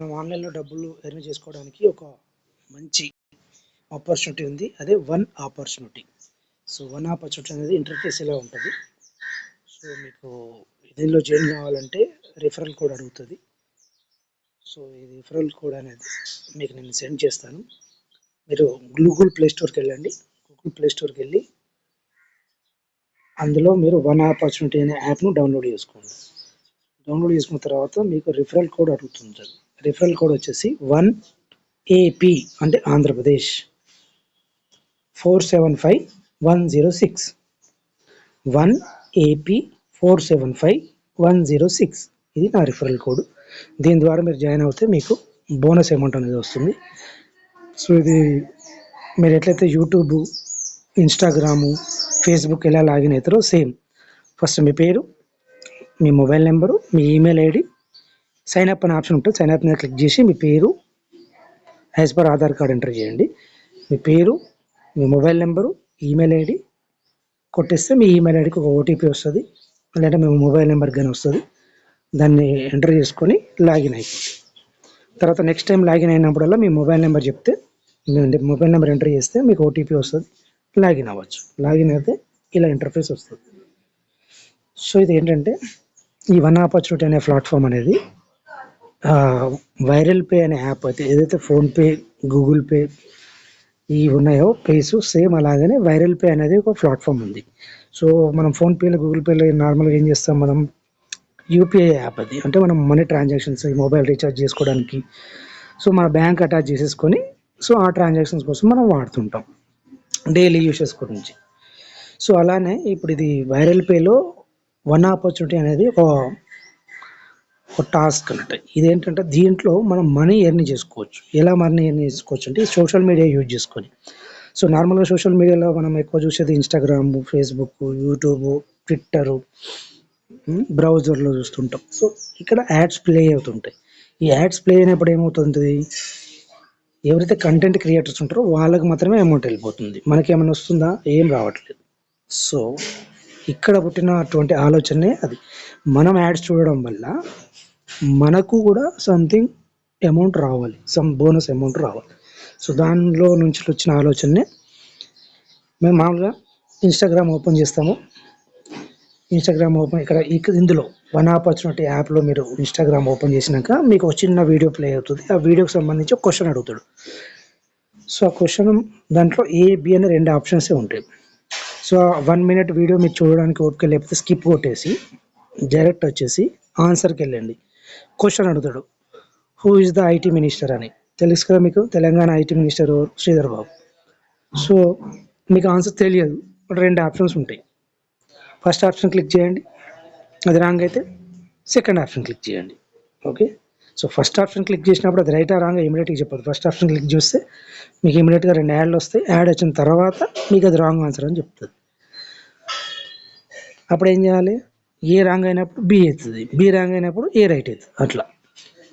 మనం ఆన్లైన్లో డబ్బులు ఎర్న్ చేసుకోవడానికి ఒక మంచి ఆపర్చునిటీ ఉంది. అదే one opportunity. So one opportunity అనేది ఇంటర్ఫేస్ ఇలా ఉంటుంది. సో మీకు దీనిలో జాయిన్ కావాలంటే రిఫరల్ కోడ్ అడుగుతుంది. సో ఈ రిఫరల్ కోడ్ అనేది మీకు నేను సెండ్ చేస్తాను. మీరు గూగుల్ ప్లే స్టోర్కి వెళ్ళండి. గూగుల్ ప్లే స్టోర్కి వెళ్ళి అందులో మీరు వన్ ఆపర్చునిటీ అనే యాప్ను డౌన్లోడ్ చేసుకోండి. డౌన్లోడ్ చేసుకున్న తర్వాత మీకు రిఫరల్ కోడ్ అడుగుతుంది. రిఫరల్ కోడ్ వచ్చేసి 1AP అంటే ఆంధ్రప్రదేశ్ 475106 1AP 475106 ఇది నా రిఫరల్ కోడ్. దీని ద్వారా మీరు జాయిన్ అవుతే మీకు బోనస్ అమౌంట్ అనేది వస్తుంది. సో ఇది మీరు ఎట్లయితే యూట్యూబ్, ఇన్స్టాగ్రాము, ఫేస్బుక్ ఎలా లాగిన్ అవుతారో సేమ్. ఫస్ట్ మీ పేరు, మీ మొబైల్ నెంబరు, మీ ఈమెయిల్ ఐడి, సైన్ అప్ అనే ఆప్షన్ ఉంటుంది. సైన్ అప్ మీద క్లిక్ చేసి మీ పేరు as per Aadhaar card enter చేయండి. మీ పేరు, మీ మొబైల్ నెంబరు, ఈమెయిల్ ఐడి కొట్టేస్తే మీ ఈమెయిల్ ఐడికి ఒక ఓటీపీ వస్తుంది, లేదంటే మీ మొబైల్ నెంబర్కి కానీ వస్తుంది. దాన్ని ఎంటర్ చేసుకొని లాగిన్ అయిపోతుంది. తర్వాత నెక్స్ట్ టైం లాగిన్ అయినప్పుడల్లా మీ మొబైల్ నెంబర్ చెప్తే మొబైల్ నెంబర్ ఎంటర్ చేస్తే మీకు ఓటీపీ వస్తుంది, లాగిన్ అవ్వచ్చు. లాగిన్ అయితే ఇలా ఇంటర్ఫేస్ వస్తుంది. సో ఇది ఏంటంటే ఈ వన్ ఆపర్చునిటీ అనే ప్లాట్ఫామ్ అనేది వైరల్ పే అనే యాప్ అయితే ఏదైతే ఫోన్పే, గూగుల్ పే ఇవి ఉన్నాయో పేస్ సేమ్ అలాగనే వైరల్ పే అనేది ఒక ప్లాట్ఫామ్ ఉంది. సో మనం ఫోన్పేలో, గూగుల్ పేలో నార్మల్గా ఏం చేస్తాం, మనం యూపీఐ యాప్ అది. అంటే మనం మనీ ట్రాన్సాక్షన్స్, మొబైల్ రీఛార్జ్ చేసుకోవడానికి సో మన బ్యాంక్ అటాచ్ చేసేసుకొని సో ఆ ట్రాన్సాక్షన్స్ కోసం మనం వాడుతుంటాం డైలీ యూసెస్ గురించి. సో అలానే ఇప్పుడు ఇది వైరల్ పేలో వన్ ఆపర్చునిటీ అనేది ఒక టాస్క్ అన్నట్టు. ఇదేంటంటే దీంట్లో మనం మనీ ఎర్న్ చేసుకోవచ్చు. ఎలా మనీ ఎర్న్ చేసుకోవచ్చు అంటే సోషల్ మీడియా యూజ్ చేసుకొని. సో నార్మల్గా సోషల్ మీడియాలో మనం ఎక్కువ చూసేది ఇన్స్టాగ్రామ్, ఫేస్బుక్, యూట్యూబ్, ట్విట్టరు, బ్రౌజర్లో చూస్తుంటాం. సో ఇక్కడ యాడ్స్ ప్లే అవుతుంటాయి. ఈ యాడ్స్ ప్లే అయినప్పుడు ఏమవుతుంది, ఎవరైతే కంటెంట్ క్రియేటర్స్ ఉంటారో వాళ్ళకి మాత్రమే అమౌంట్ వెళ్ళిపోతుంది. మనకి ఏమైనా వస్తుందా? ఏం రావట్లేదు. సో ఇక్కడ పుట్టినటువంటి ఆలోచనే అది. మనం యాడ్స్ చూడడం వల్ల మనకు కూడా సంథింగ్ అమౌంట్ రావాలి, సమ్ బోనస్ అమౌంట్ రావాలి. సో దానిలో నుంచి వచ్చిన ఆలోచనే మేము మామూలుగా ఇన్స్టాగ్రామ్ ఓపెన్ చేస్తాము. ఇన్స్టాగ్రామ్ ఓపెన్ ఇందులో వన్ ఆపర్చునిటీ యాప్లో మీరు ఇన్స్టాగ్రామ్ ఓపెన్ చేసినాక మీకు ఒక చిన్న వీడియో ప్లే అవుతుంది. ఆ వీడియోకి సంబంధించి ఒక క్వశ్చన్ అడుగుతాడు. సో ఆ క్వశ్చన్ దాంట్లో A-B అనే 2 ఆప్షన్సే ఉంటాయి. సో 1 మినిట్ వీడియో మీరు చూడడానికి ఓపిక లేకపోతే స్కిప్ కొట్టేసి డైరెక్ట్ వచ్చేసి ఆన్సర్కి వెళ్ళండి. క్వశ్చన్ అడుగుతాడు, who is the IT minister అని. తెలుసు కదా మీకు, Telangana IT minister Sridhar Babu. So మీకు ఆన్సర్ తెలియదు, 2 ఆప్షన్స్ ఉంటాయి. ఫస్ట్ ఆప్షన్ క్లిక్ చేయండి, అది రాంగ్ అయితే సెకండ్ ఆప్షన్ క్లిక్ చేయండి. Okay. So first option click చేసినప్పుడు అది రైటా రాంగ్ ఇమీడియట్గా చెప్పదు. ఫస్ట్ ఆప్షన్ క్లిక్ చేస్తే మీకు ఇమీడియట్గా 2 యాడ్లు వస్తాయి. యాడ్ వచ్చిన తర్వాత మీకు అది రాంగ్ ఆన్సర్ అని చెప్తుంది. అప్పుడు ఏం చేయాలి, ఏ రాంగ్ అయినప్పుడు బి అవుతుంది, బి రాంగ్ అయినప్పుడు ఏ రైట్ అవుతుంది, అట్లా.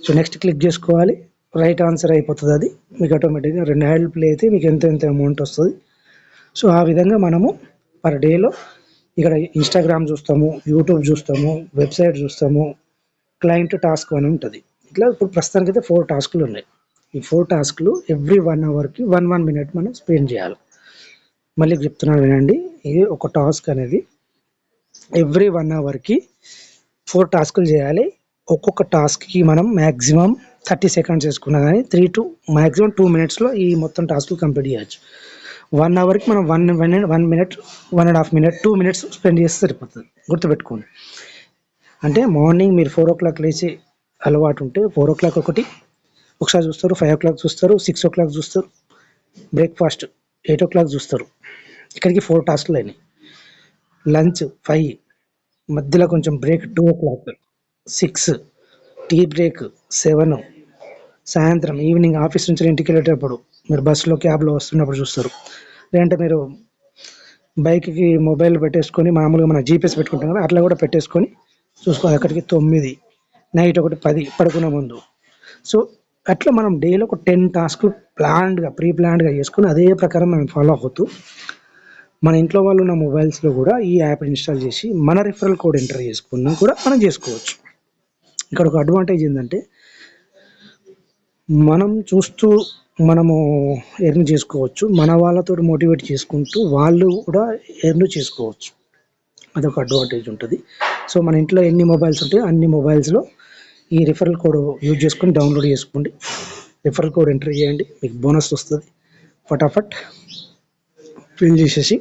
సో నెక్స్ట్ క్లిక్ చేసుకోవాలి, రైట్ ఆన్సర్ అయిపోతుంది. అది మీకు ఆటోమేటిక్గా 2 యాడ్లు ప్లే అయితే మీకు ఎంత అమౌంట్ వస్తుంది. సో ఆ విధంగా మనము పర్ డేలో ఇక్కడ ఇన్స్టాగ్రామ్ చూస్తాము, యూట్యూబ్ చూస్తాము, వెబ్సైట్ చూస్తాము, క్లయింట్ టాస్క్ అని ఉంటుంది. ఇట్లా ఇప్పుడు ప్రస్తుతానికి అయితే 4 టాస్కులు ఉన్నాయి. ఈ 4 టాస్కులు ఎవ్రీ 1 అవర్కి 1 మినిట్ మనం స్పెండ్ చేయాలి. మళ్ళీ చెప్తున్నాను వినండి, ఇది ఒక టాస్క్ అనేది ఎవ్రీ 1 అవర్కి 4 టాస్కులు చేయాలి. ఒక్కొక్క టాస్క్కి మనం మ్యాక్సిమం 30 సెకండ్స్ వేసుకున్నా కానీ 3 to మ్యాక్సిమం 2 మినిట్స్లో ఈ మొత్తం టాస్కులు కంప్లీట్ చేయొచ్చు. 1 అవర్కి మనం 1 మినిట్, 1.5 మినిట్, 2 మినిట్స్ స్పెండ్ చేస్తే సరిపోతుంది. గుర్తుపెట్టుకోండి. అంటే మార్నింగ్ మీరు 4 o'clock లేచి అలవాటు ఉంటే 4 o'clock ఒకసారి చూస్తారు, 5 o'clock చూస్తారు, 6 o'clock చూస్తారు, బ్రేక్ఫాస్ట్ 8 o'clock చూస్తారు. ఇక్కడికి 4 టాస్కులు అయినాయి. లంచ్ 5, మధ్యలో కొంచెం బ్రేక్ 2 o'clock, 6, టీ బ్రేక్ 7, సాయంత్రం ఈవినింగ్ ఆఫీస్ నుంచి ఇంటికి వెళ్ళేటప్పుడు మీరు బస్సులో, క్యాబ్లో వస్తున్నప్పుడు చూస్తారు. లేదంటే మీరు బైక్కి మొబైల్ పెట్టేసుకొని మామూలుగా మన జీపీఎస్ పెట్టుకుంటాం కదా, అట్లా కూడా పెట్టేసుకొని చూసుకోవాలి. అక్కడికి 9, నైట్ 10 పడుకునే ముందు. సో అట్లా మనం డేలో ఒక 10 టాస్కులు ప్రీ ప్లాన్డ్గా చేసుకుని అదే ప్రకారం మనం ఫాలో అవుతూ మన ఇంట్లో వాళ్ళు ఉన్న మొబైల్స్లో కూడా ఈ యాప్ ఇన్స్టాల్ చేసి మన రిఫరల్ కోడ్ ఎంటర్ చేసుకున్నా కూడా మనం చేసుకోవచ్చు. ఇక్కడ ఒక అడ్వాంటేజ్ ఏంటంటే మనం చూస్తూ మనము ఎర్న్ చేసుకోవచ్చు. మన వాళ్ళతోటి మోటివేట్ చేసుకుంటూ వాళ్ళు కూడా ఎర్న్ చేసుకోవచ్చు. అదొక అడ్వాంటేజ్ ఉంటుంది. సో మన ఇంట్లో ఎన్ని మొబైల్స్ ఉంటాయో అన్ని మొబైల్స్లో ఈ రిఫరల్ కోడ్ యూజ్ చేసుకొని డౌన్లోడ్ చేసుకోండి. రిఫరల్ కోడ్ ఎంటర్ చేయండి, మీకు బోనస్ వస్తుంది. ఫటాఫట్ ఫిల్ చేసేసి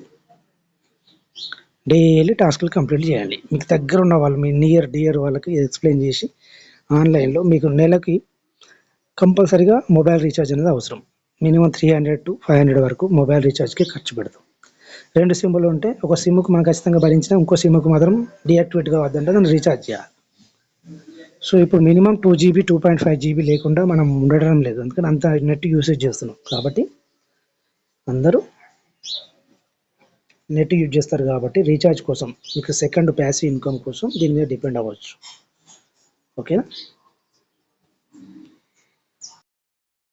డైలీ టాస్క్లు కంప్లీట్ చేయండి. మీకు దగ్గర ఉన్న వాళ్ళు, మీ నియర్ డియర్ వాళ్ళకి ఎక్స్ప్లెయిన్ చేసి ఆన్లైన్లో మీకు నెలకి కంపల్సరీగా మొబైల్ రీఛార్జ్ అనేది అవసరం. మినిమం 300 to 500 వరకు మొబైల్ రీఛార్జ్కి ఖర్చు పెడతాం. 2 సిమ్లు ఉంటే ఒక సిమ్కి మనం ఖచ్చితంగా భరించిన ఇంకో సిమ్కి మాత్రం డీయాక్టివేట్ కావద్దంటే దాన్ని రీఛార్జ్ చేయాలి. సో ఇప్పుడు మినిమం 2 GB 2.5 GB లేకుండా మనం ఉండడం లేదు, అందుకని అంత నెట్ యూసేజ్ చేస్తున్నాం. కాబట్టి అందరూ నెట్ యూజ్ చేస్తారు కాబట్టి రీఛార్జ్ కోసం మీకు సెకండ్ ప్యాసివ్ ఇన్కమ్ కోసం దీని మీద డిపెండ్ అవ్వచ్చు. ఓకేనా?